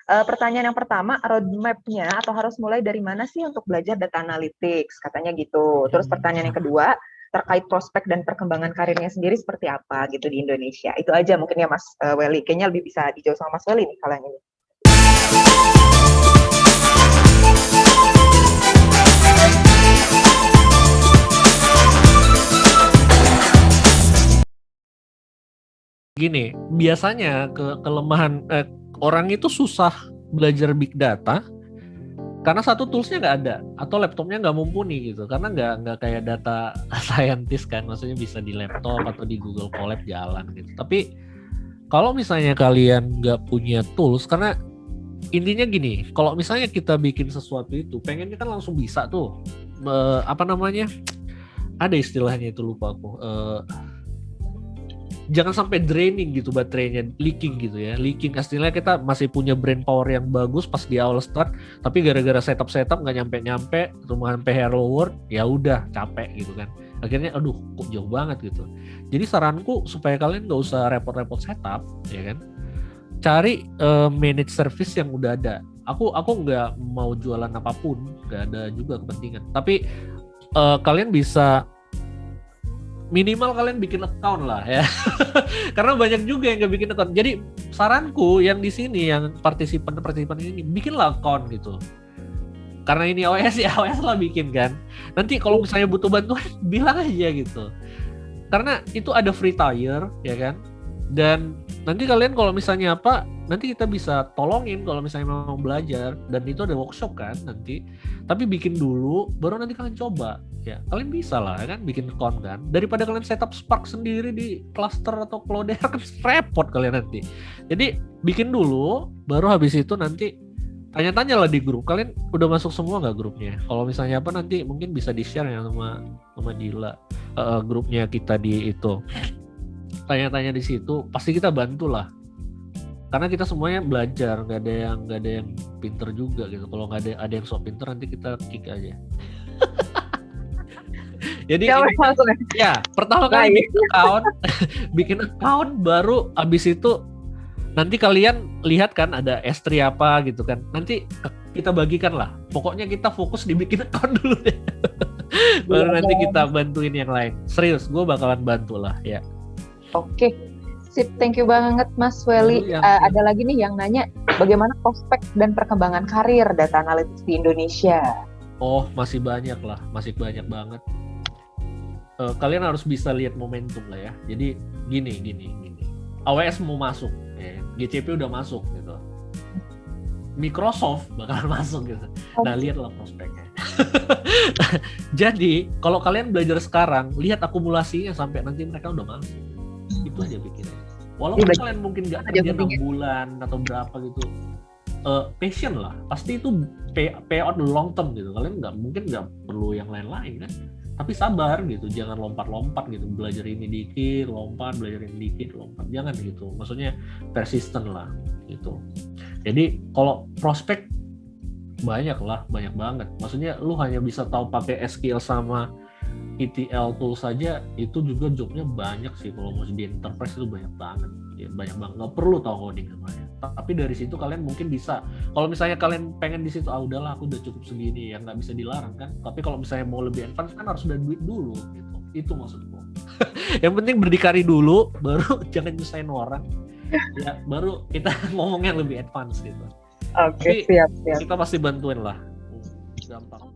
Pertanyaan yang pertama, roadmap-nya atau harus mulai dari mana sih untuk belajar data analytics? Katanya gitu. Terus pertanyaan yang kedua, terkait prospek dan perkembangan karirnya sendiri seperti apa gitu di Indonesia. Itu aja mungkin ya Mas Welly. Kayaknya lebih bisa dijawab sama Mas Welly nih kalau yang ini. Gini, biasanya kelemahan orang itu susah belajar big data karena satu toolsnya nggak ada atau laptopnya nggak mumpuni gitu, karena nggak kayak data scientist kan, maksudnya bisa di laptop atau di Google Colab jalan gitu. Tapi kalau misalnya kalian nggak punya tools, karena intinya gini, kalau misalnya kita bikin sesuatu itu pengennya kan langsung bisa tuh, apa namanya, ada istilahnya itu lupa aku, jangan sampai draining gitu baterainya, leaking gitu ya. Leaking istilahnya kita masih punya brain power yang bagus pas di awal start, tapi gara-gara setup nggak nyampe cuma sampai hello world, ya udah capek gitu kan. Akhirnya aduh kok jauh banget gitu. Jadi saranku supaya kalian nggak usah repot-repot setup ya kan. Cari manage service yang udah ada. Aku nggak mau jualan apapun, nggak ada juga kepentingan. Tapi kalian bisa minimal kalian bikin account lah ya. Karena banyak juga yang nggak bikin account. Jadi saranku yang di sini, yang partisipan ini, bikinlah account gitu. Karena ini OS ya OS lah bikin kan. Nanti kalau misalnya butuh bantuan bilang aja gitu. Karena itu ada free tier ya kan. Dan nanti kalian kalau misalnya apa, nanti kita bisa tolongin kalau misalnya mau belajar, dan itu ada workshop kan nanti. Tapi bikin dulu baru nanti kalian coba. Ya, kalian bisa lah kan bikin account kan. Daripada kalian setup Spark sendiri di cluster atau Cloudera kan repot kalian nanti. Jadi bikin dulu, baru habis itu nanti tanya-tanya lah di grup. Kalian udah masuk semua nggak grupnya? Kalau misalnya apa nanti mungkin bisa di-share ya sama Dila, grupnya kita di itu. Tanya-tanya di situ, pasti kita bantu lah. Karena kita semuanya belajar, nggak ada yang pinter juga gitu. Kalau nggak ada yang sok pinter, nanti kita kick aja. Jadi ya pertama kali bikin account, baru abis itu nanti kalian lihat kan ada S3 apa gitu kan. Nanti kita bagikan lah. Pokoknya kita fokus dibikin account dulu deh. Baru nanti kita bantuin yang lain. Serius, gue bakalan bantu lah ya. Oke, sip, thank you banget Mas Welly. Ada lagi nih yang nanya bagaimana prospek dan perkembangan karir data analytics di Indonesia. Oh, masih banyak lah, masih banyak banget. Kalian harus bisa lihat momentum lah ya. Jadi gini. AWS mau masuk, ya. GCP udah masuk gitu. Microsoft bakalan masuk gitu. Nah, lihatlah prospeknya. Jadi, kalau kalian belajar sekarang, lihat akumulasinya sampai nanti mereka udah masuk. Itu aja pikirannya. Walaupun kalian mungkin nggak kerja 6 bulan atau berapa gitu, passion lah. Pasti itu pay out long term gitu. Kalian mungkin nggak perlu yang lain-lain kan. Tapi sabar gitu, jangan lompat-lompat gitu, belajar ini dikit, belajar ini dikit, lompat, jangan gitu. Maksudnya persisten lah gitu. Jadi kalau prospek banyak banget. Maksudnya lu hanya bisa tahu pakai SQL sama ETL tool saja, itu juga jobnya banyak sih. Kalau mau di enterprise itu banyak banget, nggak perlu tahu coding namanya. Tapi dari situ kalian mungkin bisa, kalau misalnya kalian pengen di situ, udahlah aku udah cukup segini, ya nggak bisa dilarang kan. Tapi kalau misalnya mau lebih advance kan harus ada duit dulu gitu. Itu maksudku. Yang penting berdikari dulu, baru jangan nyusahin orang. Ya baru kita ngomong yang lebih advance gitu. Oke, siap. Kita pasti bantuin lah. Gampang.